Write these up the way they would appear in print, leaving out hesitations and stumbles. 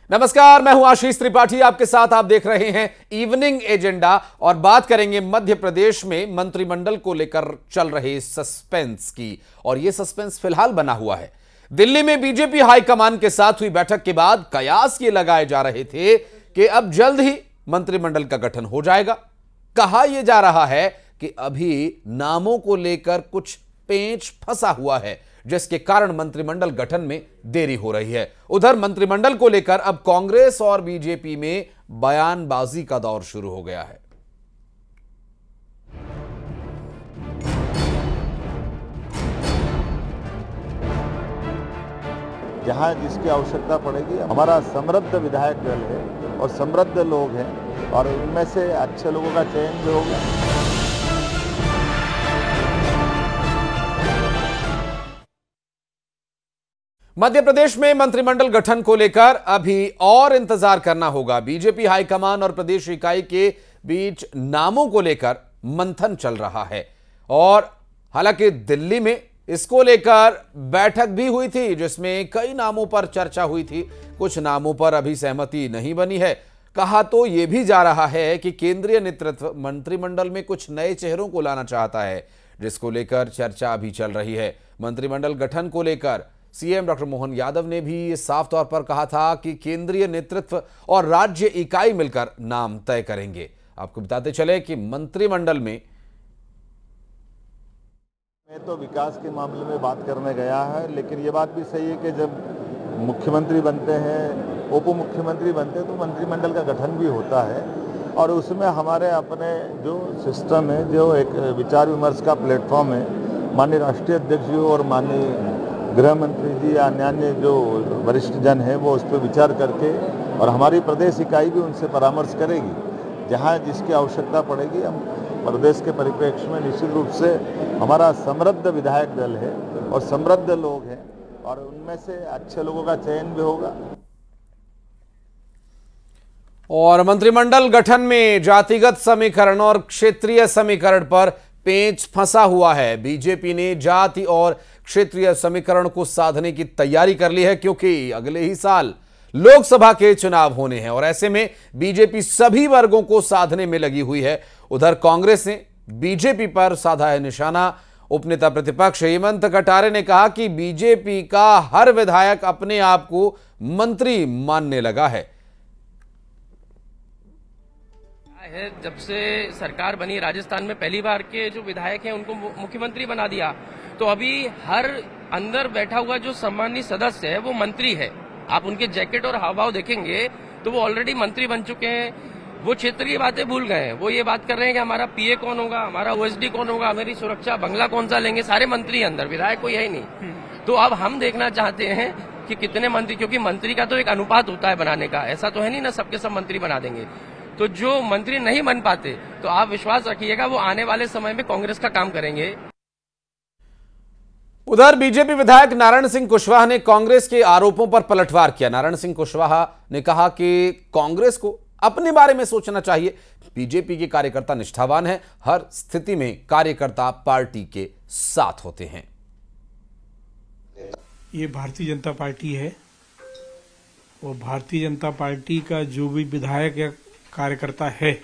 नमस्कार, मैं हूं आशीष त्रिपाठी आपके साथ। आप देख रहे हैं इवनिंग एजेंडा और बात करेंगे मध्य प्रदेश में मंत्रिमंडल को लेकर चल रहे सस्पेंस की। और यह सस्पेंस फिलहाल बना हुआ है। दिल्ली में बीजेपी हाईकमान के साथ हुई बैठक के बाद कयास ये लगाए जा रहे थे कि अब जल्द ही मंत्रिमंडल का गठन हो जाएगा। कहा यह जा रहा है कि अभी नामों को लेकर कुछ पेंच फंसा हुआ है, जिसके कारण मंत्रिमंडल गठन में देरी हो रही है। उधर मंत्रिमंडल को लेकर अब कांग्रेस और बीजेपी में बयानबाजी का दौर शुरू हो गया है। जहां जिसकी आवश्यकता पड़ेगी, हमारा समृद्ध विधायक दल है और समृद्ध लोग हैं और उनमें से अच्छे लोगों का चयन भी होगा। मध्य प्रदेश में मंत्रिमंडल गठन को लेकर अभी और इंतजार करना होगा। बीजेपी हाईकमान और प्रदेश इकाई के बीच नामों को लेकर मंथन चल रहा है और हालांकि दिल्ली में इसको लेकर बैठक भी हुई थी, जिसमें कई नामों पर चर्चा हुई थी। कुछ नामों पर अभी सहमति नहीं बनी है। कहा तो यह भी जा रहा है कि केंद्रीय नेतृत्व मंत्रिमंडल में कुछ नए चेहरों को लाना चाहता है, जिसको लेकर चर्चा अभी चल रही है। मंत्रिमंडल गठन को लेकर सीएम डॉक्टर मोहन यादव ने भी साफ तौर पर कहा था कि केंद्रीय नेतृत्व और राज्य इकाई मिलकर नाम तय करेंगे। आपको बताते चले कि मंत्रिमंडल में मैं तो विकास के मामले में बात करने गया है, लेकिन ये बात भी सही है कि जब मुख्यमंत्री बनते हैं, उप मुख्यमंत्री बनते हैं, तो मंत्रिमंडल का गठन भी होता है और उसमें हमारे अपने जो सिस्टम है, जो एक विचार विमर्श का प्लेटफॉर्म है, माननीय राष्ट्रीय अध्यक्ष जी और माननीय गृह मंत्री जी या अन्य जो वरिष्ठ जन है वो उस पर विचार करके और हमारी प्रदेश इकाई भी उनसे परामर्श करेगी। जहां जिसकी आवश्यकता पड़ेगी, हम प्रदेश के परिप्रेक्ष्य में निश्चित रूप से हमारा समृद्ध विधायक दल है और समृद्ध लोग हैं और उनमें से अच्छे लोगों का चयन भी होगा। और मंत्रिमंडल गठन में जातिगत समीकरण और क्षेत्रीय समीकरण पर पेंच फंसा हुआ है। बीजेपी ने जाति और क्षेत्रीय समीकरण को साधने की तैयारी कर ली है, क्योंकि अगले ही साल लोकसभा के चुनाव होने हैं और ऐसे में बीजेपी सभी वर्गों को साधने में लगी हुई है। उधर कांग्रेस ने बीजेपी पर साधा है निशाना। उपनेता प्रतिपक्ष हेमंत कटारे ने कहा कि बीजेपी का हर विधायक अपने आप को मंत्री मानने लगा है। जब से सरकार बनी, राजस्थान में पहली बार के जो विधायक हैं उनको मुख्यमंत्री बना दिया, तो अभी हर अंदर बैठा हुआ जो सम्मानित सदस्य है वो मंत्री है। आप उनके जैकेट और हावभाव देखेंगे तो वो ऑलरेडी मंत्री बन चुके हैं। वो क्षेत्रीय बातें भूल गए हैं। वो ये बात कर रहे हैं कि हमारा पीए कौन होगा, हमारा ओएसडी कौन होगा, हमारी सुरक्षा बंगला कौन सा लेंगे। सारे मंत्री अंदर, विधायक कोई है ही नहीं। तो अब हम देखना चाहते हैं कि कितने मंत्री, क्योंकि मंत्री का तो एक अनुपात होता है बनाने का। ऐसा तो है नहीं ना सबके सब मंत्री बना देंगे। तो जो मंत्री नहीं बन पाते, तो आप विश्वास रखिएगा वो आने वाले समय में कांग्रेस का काम करेंगे। उधर बीजेपी विधायक नारायण सिंह कुशवाहा ने कांग्रेस के आरोपों पर पलटवार किया। नारायण सिंह कुशवाहा ने कहा कि कांग्रेस को अपने बारे में सोचना चाहिए। बीजेपी के कार्यकर्ता निष्ठावान हैं। हर स्थिति में कार्यकर्ता पार्टी के साथ होते हैं। ये भारतीय जनता पार्टी है और भारतीय जनता पार्टी का जो भी विधायक या कार्यकर्ता है,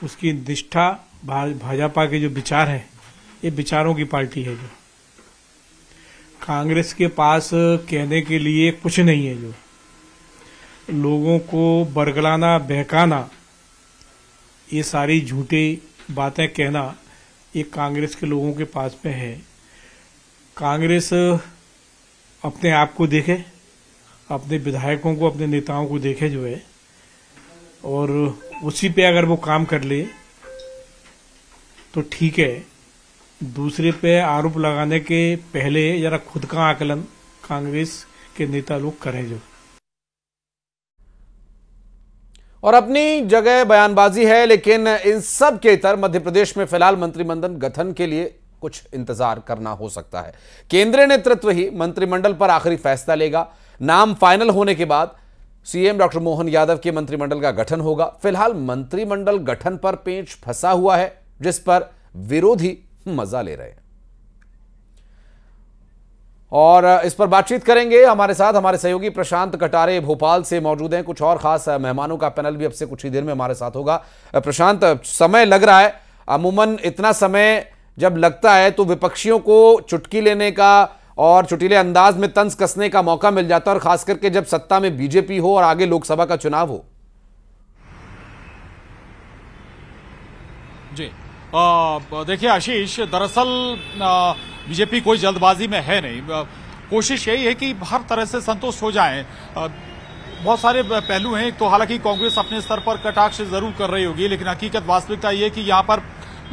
उसकी निष्ठा भाजपा के जो विचार है, ये विचारों की पार्टी है। जो कांग्रेस के पास कहने के लिए कुछ नहीं है। जो लोगों को बरगलाना, बहकाना, ये सारी झूठी बातें कहना, ये कांग्रेस के लोगों के पास में है। कांग्रेस अपने आप को देखे, अपने विधायकों को, अपने नेताओं को देखे जो है, और उसी पे अगर वो काम कर ले तो ठीक है। दूसरे पे आरोप लगाने के पहले जरा खुद का आकलन कांग्रेस के नेता लोग करें। जो और अपनी जगह बयानबाजी है, लेकिन इन सब के इतर मध्य प्रदेश में फिलहाल मंत्रिमंडल गठन के लिए कुछ इंतजार करना हो सकता है। केंद्रीय नेतृत्व ही मंत्रिमंडल पर आखिरी फैसला लेगा। नाम फाइनल होने के बाद सीएम डॉक्टर मोहन यादव के मंत्रिमंडल का गठन होगा। फिलहाल मंत्रिमंडल गठन पर पेंच फंसा हुआ है, जिस पर विरोधी मजा ले रहे हैं। और इस पर बातचीत करेंगे। हमारे साथ हमारे सहयोगी प्रशांत कटारे भोपाल से मौजूद हैं। कुछ और खास मेहमानों का पैनल भी अब से कुछ ही देर में हमारे साथ होगा। प्रशांत, समय लग रहा है, अमूमन इतना समय जब लगता है तो विपक्षियों को चुटकी लेने का और चुटीले अंदाज में तंज कसने का मौका मिल जाता है, और खास करके जब सत्ता में बीजेपी हो और आगे लोकसभा का चुनाव हो। जी देखिए आशीष, दरअसल बीजेपी कोई जल्दबाजी में है नहीं। कोशिश यही है कि हर तरह से संतुष्ट हो जाएं। बहुत सारे पहलू हैं। तो हालांकि कांग्रेस अपने स्तर पर कटाक्ष जरूर कर रही होगी, लेकिन हकीकत वास्तविकता यह है कि यहां पर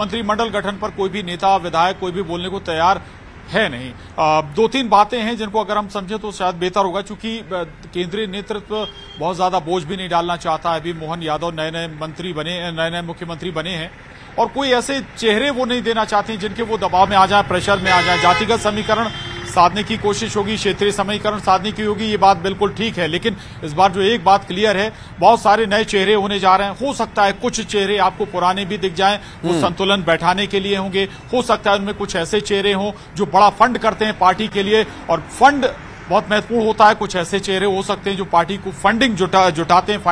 मंत्रिमंडल गठन पर कोई भी नेता विधायक कोई भी बोलने को तैयार है नहीं। दो तीन बातें हैं जिनको अगर हम समझें तो शायद बेहतर होगा, क्योंकि केंद्रीय नेतृत्व बहुत ज्यादा बोझ भी नहीं डालना चाहता है। अभी मोहन यादव नए नए मुख्यमंत्री बने हैं, और कोई ऐसे चेहरे वो नहीं देना चाहते हैं जिनके वो दबाव में आ जाए, प्रेशर में आ जाए। जातिगत समीकरण साधने की कोशिश होगी, क्षेत्रीय समीकरण साधने की होगी, ये बात बिल्कुल ठीक है। लेकिन इस बार जो एक बात क्लियर है, बहुत सारे नए चेहरे होने जा रहे हैं। हो सकता है कुछ चेहरे आपको पुराने भी दिख जाएं, वो संतुलन बैठाने के लिए होंगे। हो सकता है उनमें कुछ ऐसे चेहरे हों जो बड़ा फंड करते हैं पार्टी के लिए, और फंड बहुत महत्वपूर्ण होता है। कुछ ऐसे चेहरे हो सकते हैं जो पार्टी को फंडिंग जुटाते हैं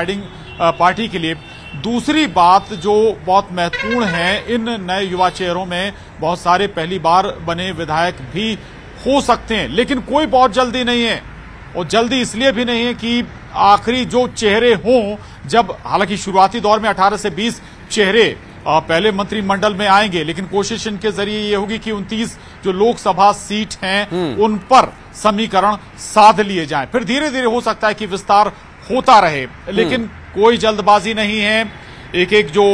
पार्टी के लिए। दूसरी बात जो बहुत महत्वपूर्ण है, इन नए युवा चेहरों में बहुत सारे पहली बार बने विधायक भी हो सकते हैं, लेकिन कोई बहुत जल्दी नहीं है। और जल्दी इसलिए भी नहीं है कि आखिरी जो चेहरे हों, जब हालांकि शुरुआती दौर में 18 से 20 चेहरे पहले मंत्रिमंडल में आएंगे, लेकिन कोशिश इनके जरिए ये होगी कि 29 जो लोकसभा सीट हैं उन पर समीकरण साध लिए जाएं। फिर धीरे धीरे हो सकता है कि विस्तार होता रहे, लेकिन कोई जल्दबाजी नहीं है। एक एक जो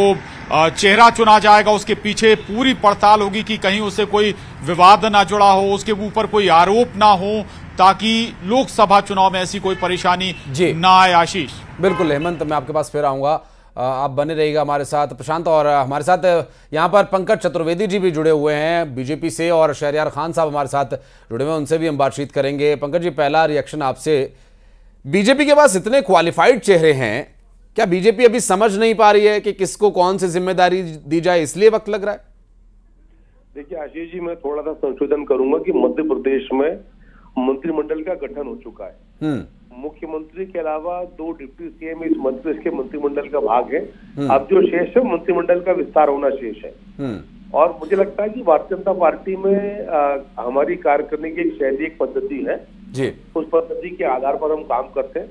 चेहरा चुना जाएगा उसके पीछे पूरी पड़ताल होगी कि कहीं उससे कोई विवाद ना जुड़ा हो, उसके ऊपर कोई आरोप ना हो, ताकि लोकसभा चुनाव में ऐसी कोई परेशानी ना आए। आशीष, बिल्कुल हेमंत, मैं आपके पास फिर आऊंगा, आप बने रहिएगा हमारे साथ प्रशांत। और हमारे साथ यहाँ पर पंकज चतुर्वेदी जी भी जुड़े हुए हैं बीजेपी से, और शहरयार खान साहब हमारे साथ जुड़े हुए हैं, उनसे भी हम बातचीत करेंगे। पंकज जी, पहला रिएक्शन आपसे। बीजेपी के पास इतने क्वालिफाइड चेहरे हैं, क्या बीजेपी अभी समझ नहीं पा रही है कि किसको कौन सी जिम्मेदारी दी जाए, इसलिए वक्त लग रहा है? देखिए आशीष जी, मैं थोड़ा सा संशोधन करूंगा कि मध्य प्रदेश में मंत्रिमंडल का गठन हो चुका है। मुख्यमंत्री के अलावा 2 डिप्टी सीएम इस मध्य प्रदेश के मंत्रिमंडल का भाग है। अब जो शेष है, मंत्रिमंडल का विस्तार होना शेष है। और मुझे लगता है कि भारतीय जनता पार्टी में हमारी कार्य करने की एक शैली, एक पद्धति है जी। उस पद्धति के आधार पर हम काम करते हैं,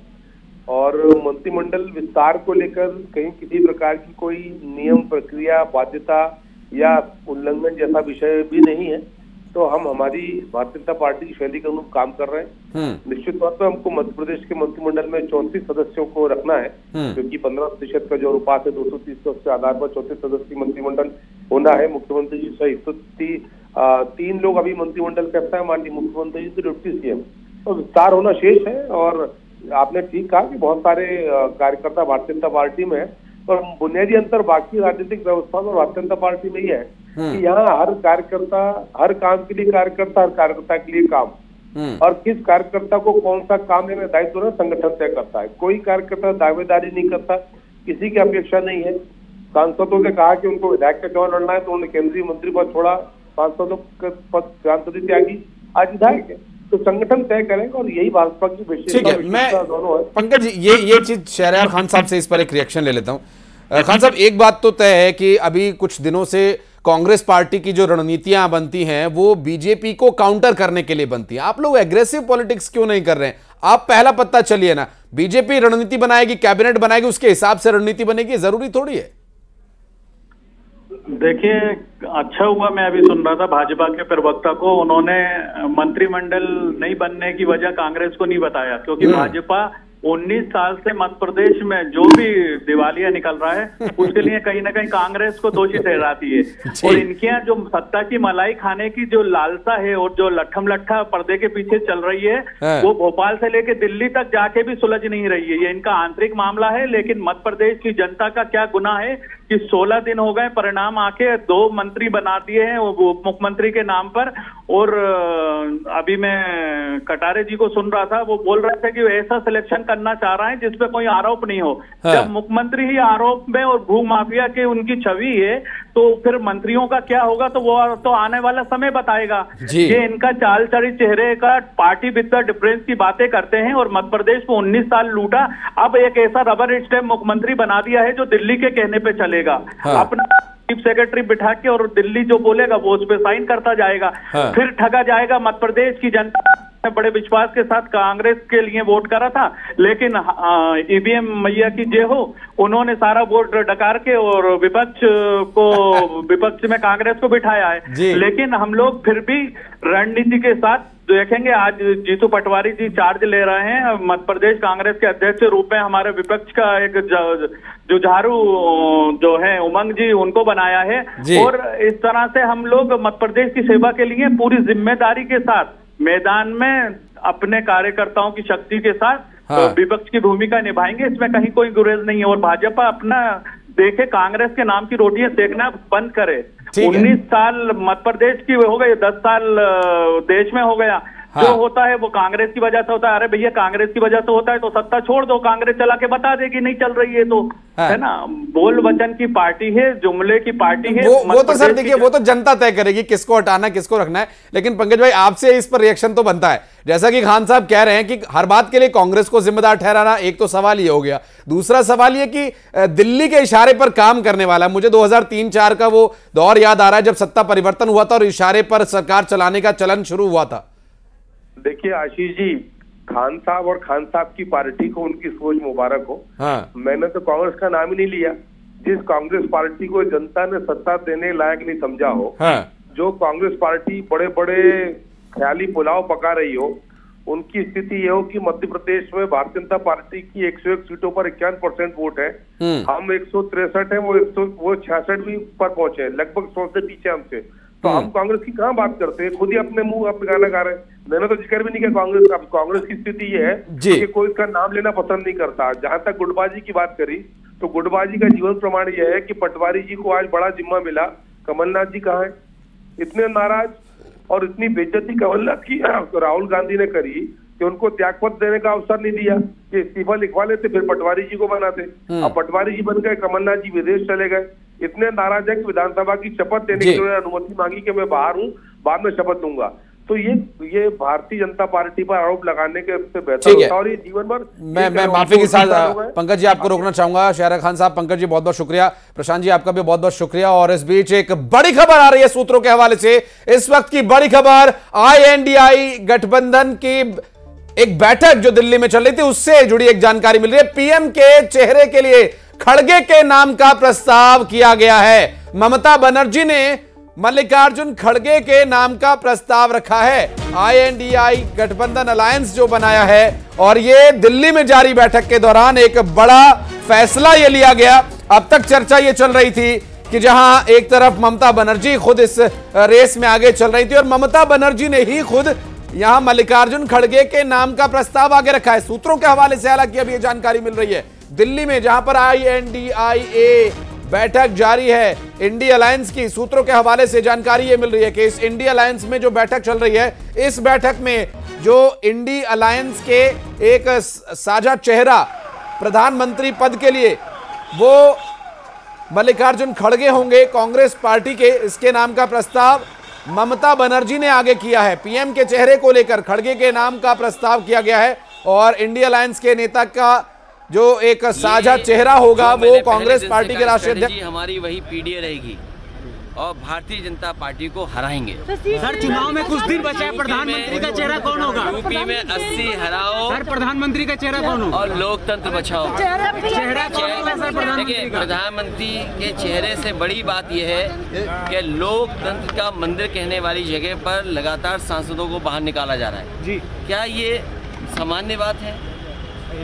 और मंत्रिमंडल विस्तार को लेकर कहीं किसी प्रकार की कोई नियम, प्रक्रिया, बाध्यता या उल्लंघन जैसा विषय भी नहीं है। तो हम हमारी भारतीय जनता पार्टी की शैली के अनुरूप काम कर रहे हैं। निश्चित तौर पर हमको मध्य प्रदेश के मंत्रिमंडल में 34 सदस्यों को रखना है, क्योंकि 15% का जो अनुपात है 230 तो उसके आधार पर 34 सदस्यीय मंत्रिमंडल होना है मुख्यमंत्री जी सहित। तो 3 लोग अभी मंत्रिमंडल करता है, माननीय मुख्यमंत्री जी तो डिप्टी सीएम। तो विस्तार होना शेष है। और आपने ठीक कहा कि बहुत सारे कार्यकर्ता भारतीय जनता पार्टी में है, और बुनियादी अंतर बाकी राजनीतिक व्यवस्था में भारतीय जनता पार्टी में ही है कि यहाँ हर कार्यकर्ता हर काम के लिए कार्यकर्ता, हर कार्यकर्ता के लिए काम, और किस कार्यकर्ता को कौन सा काम देने दायित्व संगठन तय करता है। कोई कार्यकर्ता दावेदारी नहीं करता, किसी की अपेक्षा नहीं है। सांसदों से कहा कि उनको विधायक का चुनाव लड़ना है तो उन्होंने केंद्रीय मंत्री पद छोड़ा, सांसदों का पद सांसदी त्यागी, आज विधायक है। तो संगठन तय करेंगे, और यही भाजपा की विशेषता दोनों है। पंकज जी, ये चीज शहरयार खान साहब से इस पर एक रिएक्शन ले लेता हूं। खान साहब, एक बात तो तय है कि अभी कुछ दिनों से कांग्रेस पार्टी की जो रणनीतियां बनती हैं वो बीजेपी को काउंटर करने के लिए बनती हैं। आप लोग एग्रेसिव पॉलिटिक्स क्यों नहीं कर रहे हैं? आप पहला पत्ता चलिए ना। बीजेपी रणनीति बनाएगी, कैबिनेट बनाएगी, उसके हिसाब से रणनीति बनेगी, जरूरी थोड़ी है। देखिए, अच्छा हुआ मैं अभी सुन रहा था भाजपा के प्रवक्ता को, उन्होंने मंत्रिमंडल नहीं बनने की वजह कांग्रेस को नहीं बताया, क्योंकि भाजपा 19 साल से मध्य प्रदेश में जो भी दिवालिया निकल रहा है उसके लिए कहीं ना कहीं कांग्रेस को दोषी ठहराती है। और इनके यहाँ जो सत्ता की मलाई खाने की जो लालसा है और जो लट्ठम लट्ठा पर्दे के पीछे चल रही है, वो भोपाल से लेके दिल्ली तक जाके भी सुलझ नहीं रही है। ये इनका आंतरिक मामला है। लेकिन मध्य प्रदेश की जनता का क्या गुनाह है कि 16 दिन हो गए परिणाम आके 2 मंत्री बना दिए हैं मुख्यमंत्री के नाम पर। और अभी मैं कटारे जी को सुन रहा था, वो बोल रहे थे कि ऐसा सिलेक्शन करना चाह रहा है जिसपे कोई आरोप नहीं हो। हाँ। जब मुख्यमंत्री ही आरोप में और भू माफिया की उनकी छवि है तो फिर मंत्रियों का क्या होगा, तो वो तो आने वाला समय बताएगा। जी। ये इनका चाल चली चेहरे का पार्टी विद द डिफरेंस की बातें करते हैं और मध्य प्रदेश को 19 साल लूटा, अब एक ऐसा रबर स्टैम्प मुख्यमंत्री बना दिया है जो दिल्ली के कहने पे चलेगा। हाँ। अपना चीफ सेक्रेटरी बिठा के और दिल्ली जो बोलेगा वो उस पर साइन करता जाएगा। हाँ। फिर ठगा जाएगा मध्य प्रदेश की जनता ने बड़े विश्वास के साथ कांग्रेस के लिए वोट करा था, लेकिन ईवीएम मैया की जय हो, उन्होंने सारा वोट डकार के और विपक्ष में कांग्रेस को बिठाया है। लेकिन हम लोग फिर भी रणनीति के साथ देखेंगे। आज जीतू पटवारी जी चार्ज ले रहे हैं मध्य प्रदेश कांग्रेस के अध्यक्ष के रूप में, हमारे विपक्ष का एक जुझारू जो है उमंग जी, उनको बनाया है। और इस तरह से हम लोग मध्य प्रदेश की सेवा के लिए पूरी जिम्मेदारी के साथ मैदान में अपने कार्यकर्ताओं की शक्ति के साथ विपक्ष की भूमिका निभाएंगे, इसमें कहीं कोई गुरेज नहीं है। और भाजपा अपना देखे, कांग्रेस के नाम की रोटियां सेकना बंद करे। 19 साल मध्य प्रदेश की हो गई, 10 साल देश में हो गया। हाँ। जो होता है वो कांग्रेस की वजह से होता है। अरे भैया, कांग्रेस की वजह से होता है तो सत्ता छोड़ दो, कांग्रेस चला के बता देगी नहीं चल रही है तो। हाँ। है ना, बोल वचन की पार्टी है, जुमले की पार्टी है। वो तो सर देखिए, वो तो जनता तय करेगी किसको हटाना किसको रखना है। लेकिन पंकज भाई, आपसे इस पर रिएक्शन तो बनता है। जैसा कि खान साहब कह रहे हैं कि हर बात के लिए कांग्रेस को जिम्मेदार ठहराना, एक तो सवाल ये हो गया। दूसरा सवाल ये कि दिल्ली के इशारे पर काम करने वाला, मुझे 2003-4 का वो दौर याद आ रहा है जब सत्ता परिवर्तन हुआ था और इशारे पर सरकार चलाने का चलन शुरू हुआ था। देखिए आशीष जी, खान साहब और खान साहब की पार्टी को उनकी सोच मुबारक हो। हाँ। मैंने तो कांग्रेस का नाम ही नहीं लिया। जिस कांग्रेस पार्टी को जनता ने सत्ता देने लायक नहीं समझा हो, हाँ। जो कांग्रेस पार्टी बड़े बड़े ख्याली पुलाव पका रही हो, उनकी स्थिति ये हो कि मध्य प्रदेश में भारतीय जनता पार्टी की 101 सीटों पर 51% वोट है। हम 163 है, वो 66 भी पर पहुंचे, लगभग 100 से पीछे हमसे। तो हम कांग्रेस की कहाँ बात करते हैं, खुद ही अपने मुंह अपने गाना गा रहे हैं। मैंने तो जिक्र भी नहीं किया कांग्रेस का। कांग्रेस की स्थिति ये है कि कोई इसका नाम लेना पसंद नहीं करता। जहां तक गुटबाजी की बात करी तो गुटबाजी का जीवन प्रमाण यह है कि पटवारी जी को आज बड़ा जिम्मा मिला, कमलनाथ जी कहाँ है? इतने नाराज और इतनी बेइज्जती कमलनाथ की राहुल गांधी ने करी कि उनको त्यागपत्र देने का अवसर नहीं दिया कि इस्तीफा लिखवा लेते, फिर पटवारी जी को बनाते। अब पटवारी जी बन गए, कमलनाथ जी विदेश चले गए। इतने नाराज है कि विधानसभा की शपथ देने की उन्होंने अनुमति मांगी कि मैं बाहर हूँ, बाद में शपथ दूंगा। तो ये भारतीय जनता पार्टी पर आरोप लगाने के से बेहतर होता है। और ये जीवन भर मैं माफी के साथ पंकज जी आपको रोकना चाहूंगा। शहरा खान साहब, पंकज जी बहुत बहुत शुक्रिया, प्रशांत जी आपका भी बहुत बहुत शुक्रिया। और इस बीच एक बड़ी खबर आ रही है सूत्रों के हवाले से। इस वक्त की बड़ी खबर, INDI गठबंधन की एक बैठक जो दिल्ली में चल रही थी उससे जुड़ी एक जानकारी मिल रही है। पीएम के चेहरे के लिए खड़गे के नाम का प्रस्ताव किया गया है। ममता बनर्जी ने मल्लिकार्जुन खड़गे के नाम का प्रस्ताव रखा है। INDI गठबंधन अलायंस जो बनाया है, और ये दिल्ली में जारी बैठक के दौरान एक बड़ा फैसला ये लिया गया। अब तक चर्चा ये चल रही थी कि जहां एक तरफ ममता बनर्जी खुद इस रेस में आगे चल रही थी और ममता बनर्जी ने ही खुद यहां मल्लिकार्जुन खड़गे के नाम का प्रस्ताव आगे रखा है। सूत्रों के हवाले से हालांकि अभी ये जानकारी मिल रही है दिल्ली में जहां पर INDIA बैठक जारी है इंडी अलायंस की। सूत्रों के हवाले से जानकारी ये मिल रही है कि इस इंडी अलायंस में जो बैठक चल रही है, इस बैठक में जो इंडी अलायंस के एक साझा चेहरा प्रधानमंत्री पद के लिए वो मल्लिकार्जुन खड़गे होंगे कांग्रेस पार्टी के। इसके नाम का प्रस्ताव ममता बनर्जी ने आगे किया है। पीएम के चेहरे को लेकर खड़गे के नाम का प्रस्ताव किया गया है और इंडी अलायंस के नेता का जो एक साझा चेहरा होगा वो कांग्रेस पार्टी के राष्ट्रीय अध्यक्ष। हमारी वही पीडीए रहेगी और भारतीय जनता पार्टी को हराएंगे। सर चुनाव में कुछ दिन बचा है, प्रधानमंत्री का चेहरा कौन होगा? यूपी में 80 हराओ सर, प्रधानमंत्री का चेहरा कौन होगा? और लोकतंत्र बचाओ। चेहरा कौन होगा सर? देखिए, प्रधानमंत्री के चेहरे से बड़ी बात यह है कि लोकतंत्र का मंदिर कहने वाली जगह पर लगातार सांसदों को बाहर निकाला जा रहा है जी। क्या ये सामान्य बात है?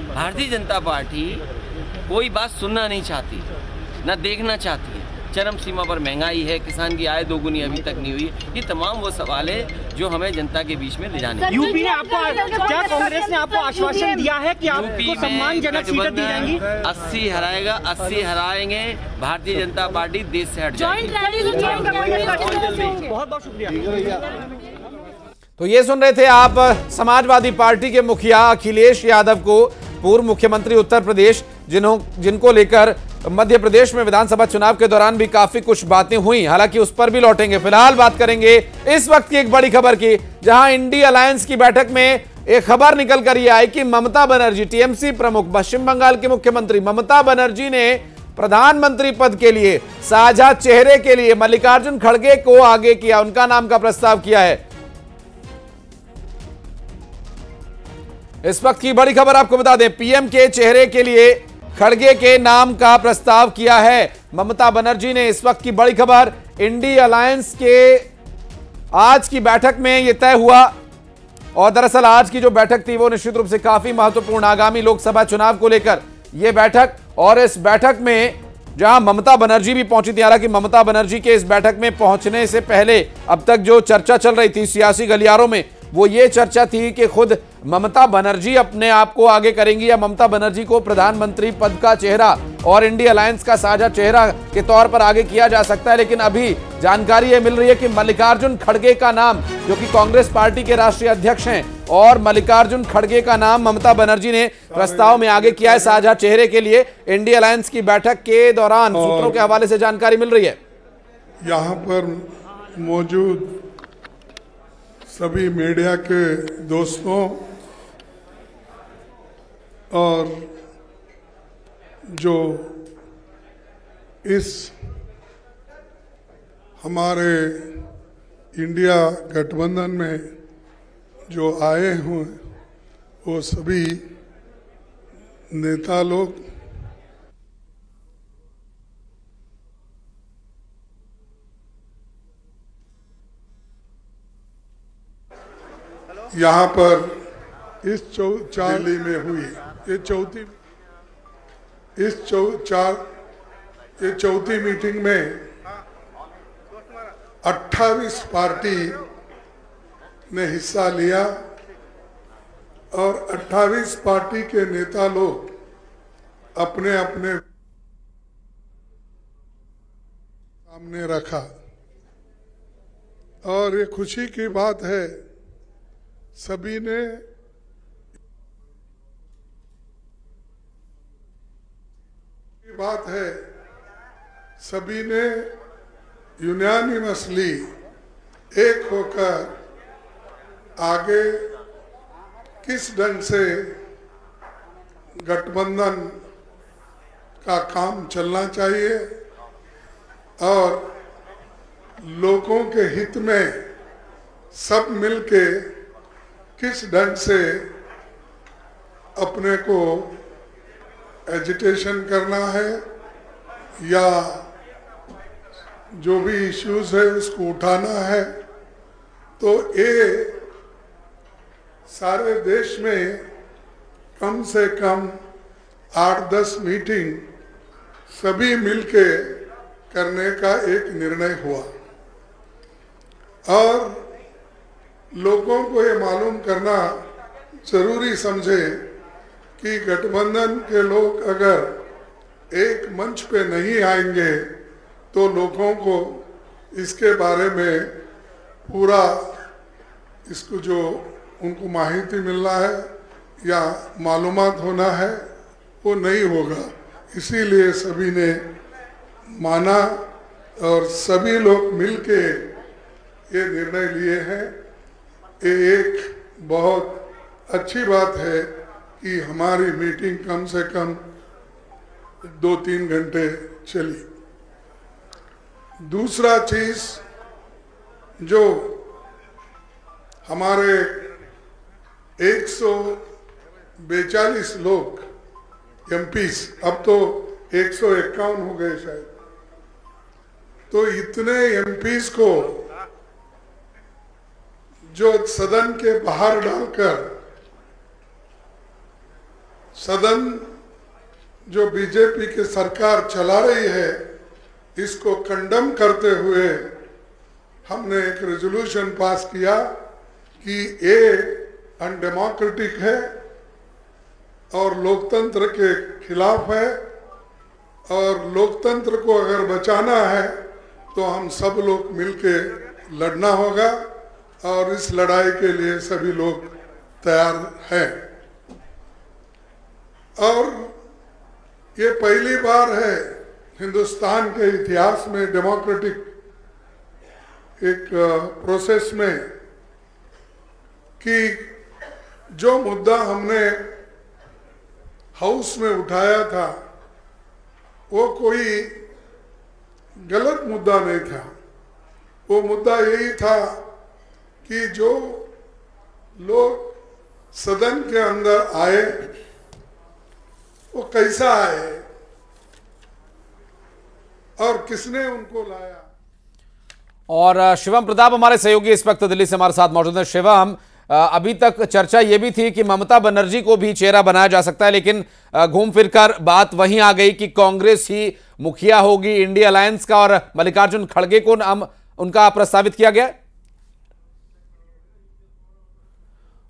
भारतीय जनता पार्टी कोई बात सुनना नहीं चाहती, न देखना चाहती है। चरम सीमा पर महंगाई है, किसान की आय दोगुनी अभी तक नहीं हुई। ये तमाम वो सवाल है जो हमें जनता के बीच में ले जाने। यूपी ने आपको, क्या कांग्रेस ने आपको आश्वासन दिया है कि आपको सम्मानजनक सीटें दी जाएंगी? 80 हराएगा, 80 हराएंगे। भारतीय जनता पार्टी देश से हट जाएगी। बहुत बहुत शुक्रिया। तो ये सुन रहे थे आप समाजवादी पार्टी के मुखिया अखिलेश यादव को, पूर्व मुख्यमंत्री उत्तर प्रदेश, जिनको लेकर मध्य प्रदेश में विधानसभा चुनाव के दौरान भी काफी कुछ बातें हुई, हालांकि उस पर भी लौटेंगे। फिलहाल बात करेंगे इस वक्त की एक बड़ी खबर की, जहां इंडी अलायंस की बैठक में एक खबर निकल कर यह आई कि ममता बनर्जी, टीएमसी प्रमुख, पश्चिम बंगाल की मुख्यमंत्री ममता बनर्जी ने प्रधानमंत्री पद के लिए साझा चेहरे के लिए मल्लिकार्जुन खड़गे को आगे किया, उनका नाम का प्रस्ताव किया है। इस वक्त की बड़ी खबर आपको बता दें, पीएम के चेहरे के लिए खड़गे के नाम का प्रस्ताव किया है ममता बनर्जी ने। इस वक्त की बड़ी खबर, इंडी अलायंस के आज की बैठक में यह तय हुआ, और दरअसल आज की जो बैठक थी वो निश्चित रूप से काफी महत्वपूर्ण, आगामी लोकसभा चुनाव को लेकर यह बैठक, और इस बैठक में जहां ममता बनर्जी भी पहुंची थी, हालांकि ममता बनर्जी के इस बैठक में पहुंचने से पहले अब तक जो चर्चा चल रही थी सियासी गलियारों में, वो ये चर्चा थी कि खुद ममता बनर्जी अपने आप को आगे करेंगी या ममता बनर्जी को प्रधानमंत्री पद का चेहरा और इंडी अलायंस का साझा चेहरा के तौर पर आगे किया जा सकता है। लेकिन अभी जानकारी यह मिल रही है कि मल्लिकार्जुन खड़गे का नाम, जो कि कांग्रेस पार्टी के राष्ट्रीय अध्यक्ष हैं, और मल्लिकार्जुन खड़गे का नाम ममता बनर्जी ने प्रस्ताव में आगे किया है साझा चेहरे के लिए। इंडी अलायंस की बैठक के दौरान सूत्रों के हवाले से जानकारी मिल रही है। यहाँ पर मौजूद सभी मीडिया के दोस्तों और जो इस हमारे इंडिया गठबंधन में जो आए हुए वो सभी नेता लोग, यहाँ पर इस दिल्ली में हुई ये चौथी मीटिंग में 28 पार्टी ने हिस्सा लिया और 28 पार्टी के नेता लोग अपने अपने सामने रखा। और ये खुशी की बात है, सभी ने यूनानिमसली एक होकर आगे किस ढंग से गठबंधन का काम चलना चाहिए और लोगों के हित में सब मिलके किस ढंग से अपने को एजिटेशन करना है या जो भी इश्यूज है उसको उठाना है। तो ये सारे देश में कम से कम 8-10 मीटिंग सभी मिलके करने का एक निर्णय हुआ और लोगों को ये मालूम करना जरूरी समझे कि गठबंधन के लोग अगर एक मंच पे नहीं आएंगे तो लोगों को इसके बारे में पूरा इसको जो उनको माहिती मिलना है या मालूमात होना है वो नहीं होगा। इसीलिए सभी ने माना और सभी लोग मिलके ये निर्णय लिए हैं। ये एक बहुत अच्छी बात है कि हमारी मीटिंग कम से कम 2-3 घंटे चली। दूसरा चीज जो हमारे 142 लोग एमपीस, अब तो 151 हो गए शायद, तो इतने एमपीस को जो सदन के बाहर डालकर सदन जो बीजेपी की सरकार चला रही है इसको कंडम करते हुए हमने एक रेजोल्यूशन पास किया कि ये अनडेमोक्रेटिक है और लोकतंत्र के खिलाफ है और लोकतंत्र को अगर बचाना है तो हम सब लोग मिलके लड़ना होगा और इस लड़ाई के लिए सभी लोग तैयार हैं। और ये पहली बार है हिंदुस्तान के इतिहास में डेमोक्रेटिक एक प्रोसेस में कि जो मुद्दा हमने हाउस में उठाया था वो कोई गलत मुद्दा नहीं था। वो मुद्दा यही था कि जो लोग सदन के अंदर आए वो कैसा आए और किसने उनको लाया। और शिवम प्रताप हमारे सहयोगी इस वक्त दिल्ली से हमारे साथ मौजूद हैं। शिवम, अभी तक चर्चा यह भी थी कि ममता बनर्जी को भी चेहरा बनाया जा सकता है, लेकिन घूम फिरकर बात वहीं आ गई कि कांग्रेस ही मुखिया होगी इंडिया अलायंस का, और मल्लिकार्जुन खड़गे को नाम उनका प्रस्तावित किया गया।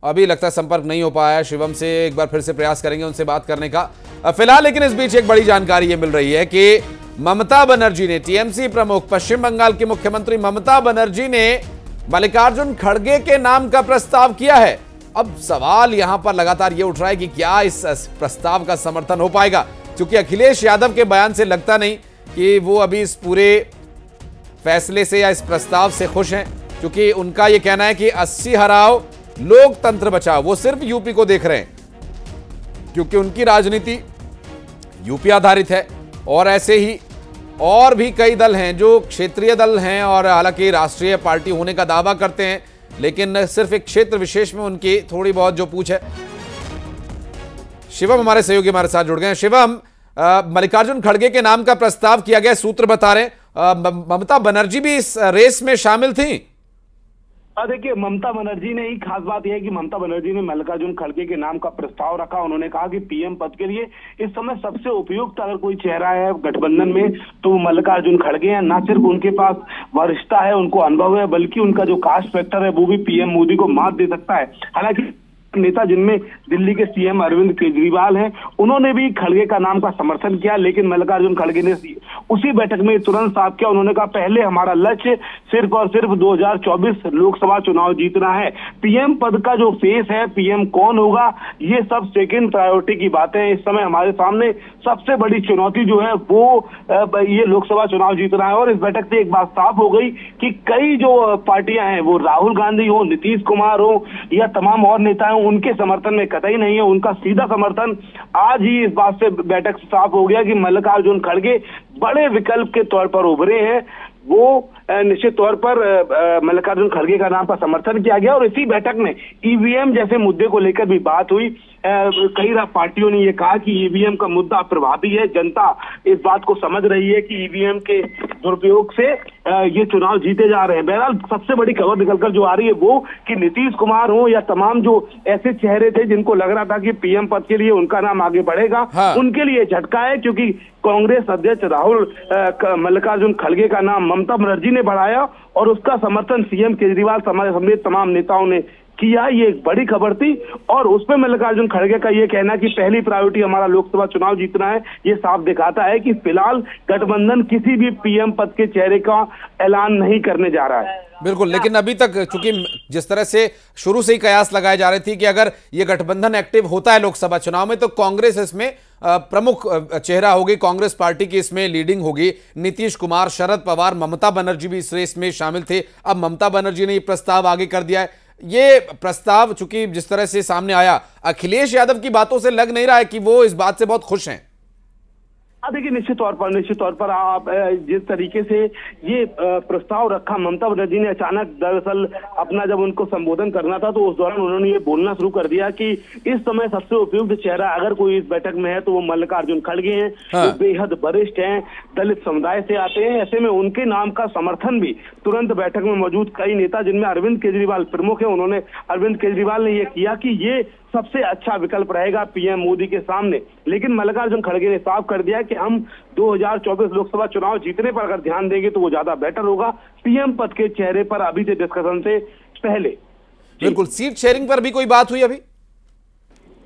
अभी लगता है संपर्क नहीं हो पाया है शिवम से, एक बार फिर से प्रयास करेंगे उनसे बात करने का फिलहाल। लेकिन इस बीच एक बड़ी जानकारी यह मिल रही है कि ममता बनर्जी ने, टीएमसी प्रमुख पश्चिम बंगाल की मुख्यमंत्री ममता बनर्जी ने मल्लिकार्जुन खड़गे के नाम का प्रस्ताव किया है। अब सवाल यहां पर लगातार यह उठ रहा है कि क्या इस प्रस्ताव का समर्थन हो पाएगा, क्योंकि अखिलेश यादव के बयान से लगता नहीं कि वो अभी इस पूरे फैसले से या इस प्रस्ताव से खुश हैं, क्योंकि उनका यह कहना है कि 80 हराओ लोकतंत्र बचाओ। वो सिर्फ यूपी को देख रहे हैं क्योंकि उनकी राजनीति यूपी आधारित है, और ऐसे ही और भी कई दल हैं जो क्षेत्रीय दल हैं और हालांकि राष्ट्रीय पार्टी होने का दावा करते हैं, लेकिन सिर्फ एक क्षेत्र विशेष में उनकी थोड़ी बहुत जो पूछ है। शिवम हमारे सहयोगी हमारे साथ जुड़ गए हैं। शिवम, मल्लिकार्जुन खड़गे के नाम का प्रस्ताव किया गया, सूत्र बता रहे ममता बनर्जी भी इस रेस में शामिल थी। देखिए, ममता बनर्जी ने ही, खास बात यह है कि ममता बनर्जी ने मल्लिकार्जुन खड़गे के नाम का प्रस्ताव रखा। उन्होंने कहा कि पीएम पद के लिए इस समय सबसे उपयुक्त अगर कोई चेहरा है गठबंधन में तो वो मल्लिकार्जुन खड़गे हैं। ना सिर्फ उनके पास वरिष्ठता है, उनको अनुभव है, बल्कि उनका जो कास्ट फैक्टर है वो भी पीएम मोदी को मात दे सकता है। हालांकि नेता जिनमें दिल्ली के सीएम अरविंद केजरीवाल हैं, उन्होंने भी खड़गे का नाम का समर्थन किया, लेकिन मल्लिकार्जुन खड़गे ने उसी बैठक में तुरंत साफ किया। उन्होंने कहा पहले हमारा लक्ष्य सिर्फ और सिर्फ 2024 लोकसभा चुनाव जीतना है। पीएम पद का जो फेस है, पीएम कौन होगा, ये सब सेकेंड प्रायोरिटी की बातें हैं। इस समय हमारे सामने सबसे बड़ी चुनौती जो है वो ये लोकसभा चुनाव जीतना है। और इस बैठक से एक बात साफ हो गई कि कई जो पार्टियां हैं, वो राहुल गांधी हो, नीतीश कुमार हो या तमाम और नेता हो, उनके समर्थन में कतई नहीं है। उनका सीधा समर्थन आज ही इस बात से बैठक से साफ हो गया कि मल्लिकार्जुन खड़गे बड़े विकल्प के तौर पर उभरे हैं। वो निश्चित तौर पर मल्लिकार्जुन खड़गे का नाम का समर्थन किया गया। और इसी बैठक में ईवीएम जैसे मुद्दे को लेकर भी बात हुई। कई पार्टियों ने यह कहा कि ईवीएम का मुद्दा प्रभावी है, जनता इस बात को समझ रही है कि ईवीएम के दुरुपयोग से ये चुनाव जीते जा रहे हैं। बहरहाल सबसे बड़ी खबर निकलकर जो आ रही है वो कि नीतीश कुमार हो या तमाम जो ऐसे चेहरे थे जिनको लग रहा था कि पीएम पद के लिए उनका नाम आगे बढ़ेगा, उनके लिए झटका है, क्योंकि कांग्रेस अध्यक्ष राहुल मल्लिकार्जुन खड़गे का नाम ममता बनर्जी ने बढ़ाया और उसका समर्थन सीएम केजरीवाल समेत तमाम नेताओं ने किया। ये एक बड़ी खबर थी। और उसमें मल्लिकार्जुन खड़गे का ये कहना कि पहली प्रायोरिटी हमारा लोकसभा चुनाव जीतना है, ये साफ दिखाता है कि फिलहाल गठबंधन किसी भी पीएम पद के चेहरे का ऐलान नहीं करने जा रहा है। बिल्कुल, लेकिन अभी तक चूंकि जिस तरह से शुरू से ही कयास लगाए जा रहे थे कि अगर ये गठबंधन एक्टिव होता है लोकसभा चुनाव में तो कांग्रेस इसमें प्रमुख चेहरा होगी, कांग्रेस पार्टी की इसमें लीडिंग होगी। नीतीश कुमार, शरद पवार, ममता बनर्जी भी इस रेस में शामिल थे। अब ममता बनर्जी ने ये प्रस्ताव आगे कर दिया है। ये प्रस्ताव चूंकि जिस तरह से सामने आया, अखिलेश यादव की बातों से लग नहीं रहा है कि वो इस बात से बहुत खुश हैं। देखिए, निश्चित तौर पर आप जिस तरीके से ये प्रस्ताव रखा, ममता बनर्जी ने अचानक दरअसल अपना जब उनको संबोधन करना था तो उस दौरान उन्होंने ये बोलना शुरू कर दिया कि इस समय सबसे उपयुक्त चेहरा अगर कोई इस बैठक में है तो वो मल्लिकार्जुन खड़गे हैं। वो बेहद वरिष्ठ हैं, दलित समुदाय से आते हैं। ऐसे में उनके नाम का समर्थन भी तुरंत बैठक में मौजूद कई नेता जिनमें अरविंद केजरीवाल प्रमुख है, उन्होंने अरविंद केजरीवाल ने यह किया कि ये सबसे अच्छा विकल्प रहेगा पीएम मोदी के सामने। लेकिन मल्लिकार्जुन खड़गे ने साफ कर दिया कि हम 2024 लोकसभा चुनाव जीतने पर अगर ध्यान देंगे तो वो ज्यादा बेटर होगा पीएम पद के चेहरे पर अभी से डिस्कशन से पहले। बिल्कुल, सीट शेयरिंग पर भी कोई बात हुई अभी?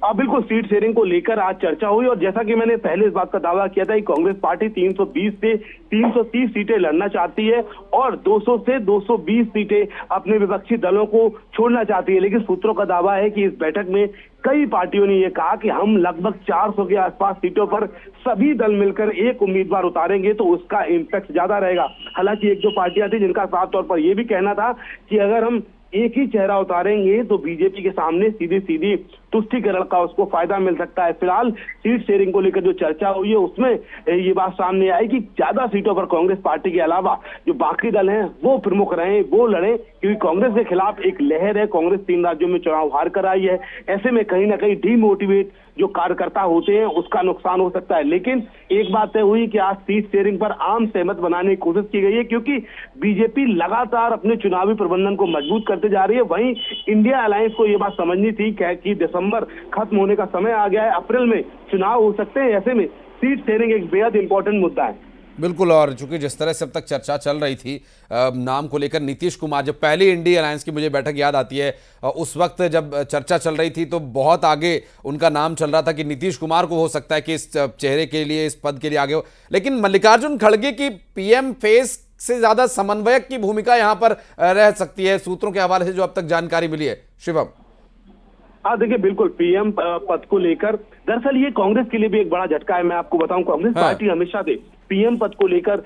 बिल्कुल, सीट शेयरिंग को लेकर आज चर्चा हुई और जैसा कि मैंने पहले इस बात का दावा किया था कि कांग्रेस पार्टी 320 से 330 सीटें लड़ना चाहती है और 200 से 220 सीटें अपने विपक्षी दलों को छोड़ना चाहती है। लेकिन सूत्रों का दावा है कि इस बैठक में कई पार्टियों ने यह कहा कि हम लगभग 400 के आसपास सीटों पर सभी दल मिलकर एक उम्मीदवार उतारेंगे तो उसका इम्पैक्ट ज्यादा रहेगा। हालांकि एक दो पार्टियां थी जिनका साफ तौर पर यह भी कहना था कि अगर हम एक ही चेहरा उतारेंगे तो बीजेपी के सामने सीधी सीधी तुष्टीकरण का उसको फायदा मिल सकता है। फिलहाल सीट शेयरिंग को लेकर जो चर्चा हुई है उसमें ये बात सामने आई कि ज्यादा सीटों पर कांग्रेस पार्टी के अलावा जो बाकी दल हैं वो प्रमुख रहे, वो लड़े, क्योंकि कांग्रेस के खिलाफ एक लहर है। कांग्रेस 3 राज्यों में चुनाव हार कर आई है। ऐसे में कहीं ना कहीं डीमोटिवेट जो कार्यकर्ता होते हैं उसका नुकसान हो सकता है। लेकिन एक बात तय हुई कि आज सीट शेयरिंग पर आम सहमत बनाने की कोशिश की गई है, क्योंकि बीजेपी लगातार अपने चुनावी प्रबंधन को मजबूत करते जा रही है। वहीं इंडिया अलायंस को यह बात समझनी थी कि दिसंबर खत्म होने का समय आ गया है, अप्रैल में चुनाव हो सकते हैं। ऐसे में सीट शेयरिंग एक बेहद इंपॉर्टेंट मुद्दा है। बिल्कुल, और चूंकि जिस तरह से अब तक चर्चा चल रही थी नाम को लेकर, नीतीश कुमार, जब पहली इंडिया अलायंस की मुझे बैठक याद आती है, उस वक्त जब चर्चा चल रही थी तो बहुत आगे उनका नाम चल रहा था कि नीतीश कुमार को हो सकता है कि इस चेहरे के लिए, इस पद के लिए आगे हो। लेकिन मल्लिकार्जुन खड़गे की पीएम फेस से ज्यादा समन्वयक की भूमिका यहां पर रह सकती है, सूत्रों के हवाले से जो अब तक जानकारी मिली है। शिवम, देखिए, बिल्कुल पीएम पद को लेकर दरअसल ये कांग्रेस के लिए भी एक बड़ा झटका है। मैं आपको बताऊं, कांग्रेस पार्टी हमेशा से पीएम पद को लेकर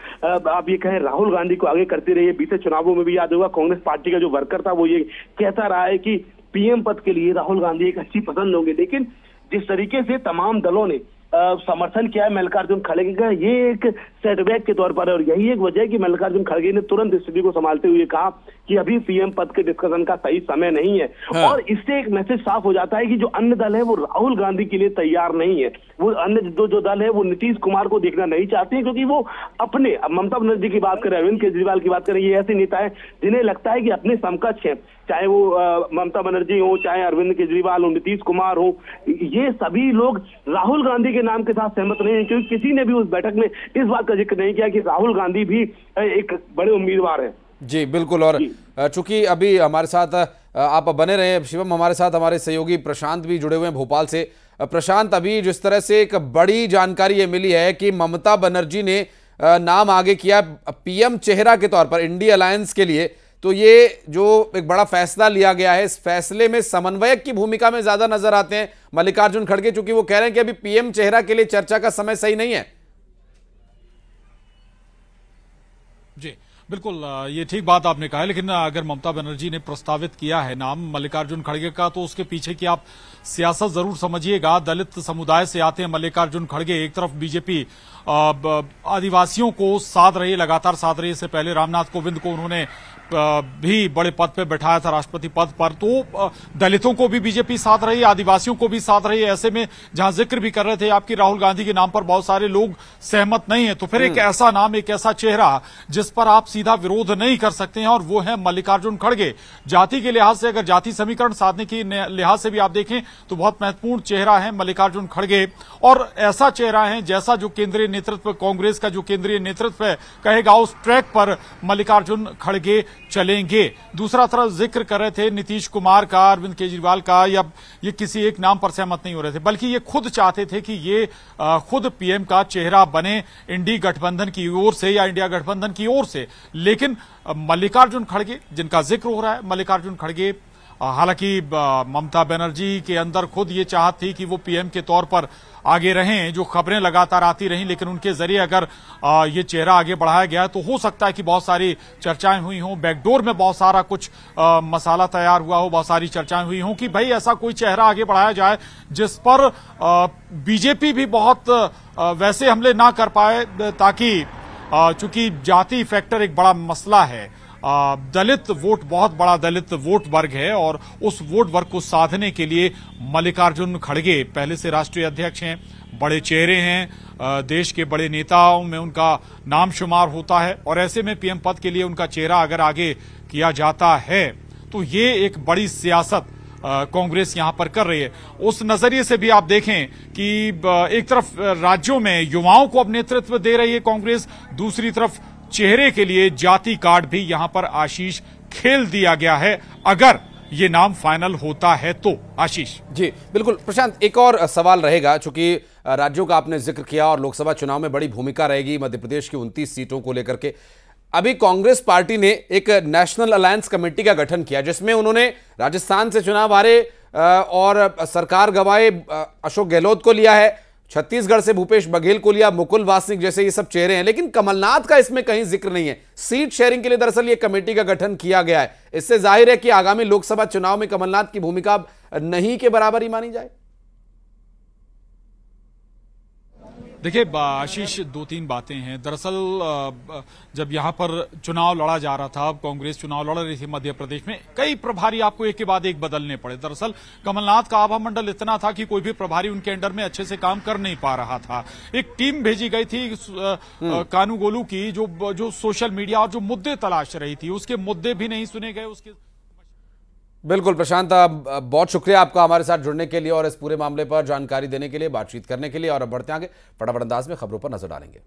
आप ये कहें राहुल गांधी को आगे करती रही है। बीते चुनावों में भी याद होगा कांग्रेस पार्टी का जो वर्कर था वो ये कहता रहा है कि पीएम पद के लिए राहुल गांधी एक अच्छी पसंद होंगे। लेकिन जिस तरीके से तमाम दलों ने समर्थन किया है मल्लिकार्जुन खड़गे का, ये एक सेटबैक के तौर पर है और यही एक वजह है कि मल्लिकार्जुन खड़गे ने तुरंत स्थिति को संभालते हुए कहा कि अभी पीएम पद के डिस्कशन का सही समय नहीं है। और इससे एक मैसेज साफ हो जाता है कि जो अन्य दल है वो राहुल गांधी के लिए तैयार नहीं है। वो अन्य जो दल है वो नीतीश कुमार को देखना नहीं चाहते हैं, क्योंकि वो अपने, ममता बनर्जी की बात करें, अरविंद केजरीवाल की बात करें, ये ऐसे नेता है जिन्हें लगता है कि अपने समकक्ष है, चाहे वो ममता बनर्जी हो, चाहे अरविंद केजरीवाल हो, नीतीश कुमार हो, ये सभी लोग राहुल गांधी के नाम के साथ सहमत नहीं है। क्योंकि किसी ने भी उस बैठक में इस बात का जिक्र नहीं किया कि राहुल गांधी भी एक बड़े उम्मीदवार है। जी बिल्कुल, और चूंकि अभी हमारे साथ आप बने रहे शिवम, हमारे साथ हमारे सहयोगी प्रशांत भी जुड़े हुए हैं भोपाल से। प्रशांत, अभी जिस तरह से एक बड़ी जानकारी ये मिली है कि ममता बनर्जी ने नाम आगे किया पीएम चेहरा के तौर पर इंडिया अलायंस के लिए, तो ये जो एक बड़ा फैसला लिया गया है, इस फैसले में समन्वयक की भूमिका में ज्यादा नजर आते हैं मल्लिकार्जुन खड़गे, चूंकि वो कह रहे हैं कि अभी पीएम चेहरा के लिए चर्चा का समय सही नहीं है। जी बिल्कुल, ये ठीक बात आपने कहा है। लेकिन अगर ममता बनर्जी ने प्रस्तावित किया है नाम मल्लिकार्जुन खड़गे का, तो उसके पीछे की आप सियासत जरूर समझिएगा। दलित समुदाय से आते हैं मल्लिकार्जुन खड़गे। एक तरफ बीजेपी आदिवासियों को साध रही है, लगातार साध रही है। इससे पहले रामनाथ कोविंद को उन्होंने भी बड़े पद पे बैठाया था, राष्ट्रपति पद पर। तो दलितों को भी बीजेपी साथ रही है, आदिवासियों को भी साथ रही है। ऐसे में जहां जिक्र भी कर रहे थे आपकी राहुल गांधी के नाम पर बहुत सारे लोग सहमत नहीं है, तो फिर एक ऐसा नाम, एक ऐसा चेहरा जिस पर आप सीधा विरोध नहीं कर सकते हैं, और वो है मल्लिकार्जुन खड़गे। जाति के लिहाज से, अगर जाति समीकरण साधने की लिहाज से भी आप देखें तो बहुत महत्वपूर्ण चेहरा है मल्लिकार्जुन खड़गे। और ऐसा चेहरा है जैसा जो केंद्रीय नेतृत्व, कांग्रेस का जो केंद्रीय नेतृत्व है कहेगा, उस ट्रैक पर मल्लिकार्जुन खड़गे चलेंगे। दूसरा तरफ जिक्र कर रहे थे नीतीश कुमार का, अरविंद केजरीवाल का, या ये किसी एक नाम पर सहमत नहीं हो रहे थे, बल्कि ये खुद चाहते थे कि ये खुद पीएम का चेहरा बने इंडी गठबंधन की ओर से या इंडिया गठबंधन की ओर से। लेकिन मल्लिकार्जुन खड़गे जिनका जिक्र हो रहा है, मल्लिकार्जुन खड़गे, हालांकि ममता बनर्जी के अंदर खुद ये चाहत थी कि वो पीएम के तौर पर आगे रहें, जो खबरें लगातार आती रहीं, लेकिन उनके जरिए अगर ये चेहरा आगे बढ़ाया गया तो हो सकता है कि बहुत सारी चर्चाएं हुई हों, बैकडोर में बहुत सारा कुछ मसाला तैयार हुआ हो, बहुत सारी चर्चाएं हुई हों कि भाई ऐसा कोई चेहरा आगे बढ़ाया जाए जिस पर बीजेपी भी बहुत वैसे हमले ना कर पाए, ताकि चूंकि जाति फैक्टर एक बड़ा मसला है, दलित वोट बहुत बड़ा दलित वोट वर्ग है, और उस वोट वर्ग को साधने के लिए मल्लिकार्जुन खड़गे पहले से राष्ट्रीय अध्यक्ष हैं, बड़े चेहरे हैं, देश के बड़े नेताओं में उनका नाम शुमार होता है, और ऐसे में पीएम पद के लिए उनका चेहरा अगर आगे किया जाता है तो ये एक बड़ी सियासत कांग्रेस यहां पर कर रही है। उस नजरिए से भी आप देखें कि एक तरफ राज्यों में युवाओं को अब नेतृत्व दे रही है कांग्रेस, दूसरी तरफ चेहरे के लिए जाति कार्ड भी यहां पर आशीष खेल दिया गया है। अगर ये नाम फाइनल होता है तो। आशीष जी बिल्कुल। प्रशांत, एक और सवाल रहेगा, चूंकि राज्यों का आपने जिक्र किया और लोकसभा चुनाव में बड़ी भूमिका रहेगी मध्य प्रदेश की 29 सीटों को लेकर के। अभी कांग्रेस पार्टी ने एक नेशनल अलायंस कमेटी का गठन किया जिसमें उन्होंने राजस्थान से चुनाव हारे और सरकार गंवाए अशोक गहलोत को लिया है, छत्तीसगढ़ से भूपेश बघेल को लिया, मुकुल वासनिक जैसे ये सब चेहरे हैं, लेकिन कमलनाथ का इसमें कहीं जिक्र नहीं है। सीट शेयरिंग के लिए दरअसल ये कमेटी का गठन किया गया है। इससे जाहिर है कि आगामी लोकसभा चुनाव में कमलनाथ की भूमिका नहीं के बराबर ही मानी जाए। देखिए आशीष, 2-3 बातें हैं। दरअसल जब यहां पर चुनाव लड़ा जा रहा था, कांग्रेस चुनाव लड़ रही थी मध्य प्रदेश में, कई प्रभारी आपको एक के बाद एक बदलने पड़े। दरअसल कमलनाथ का आभा मंडल इतना था कि कोई भी प्रभारी उनके अंडर में अच्छे से काम कर नहीं पा रहा था। एक टीम भेजी गई थी कानूगोलू की, जो सोशल मीडिया और जो मुद्दे तलाश रही थी, उसके मुद्दे भी नहीं सुने गए। उसके बिल्कुल प्रशांत, बहुत शुक्रिया आपका हमारे साथ जुड़ने के लिए और इस पूरे मामले पर जानकारी देने के लिए, बातचीत करने के लिए। और अब बढ़ते आगे, फटाफट अंदाज में खबरों पर नजर डालेंगे।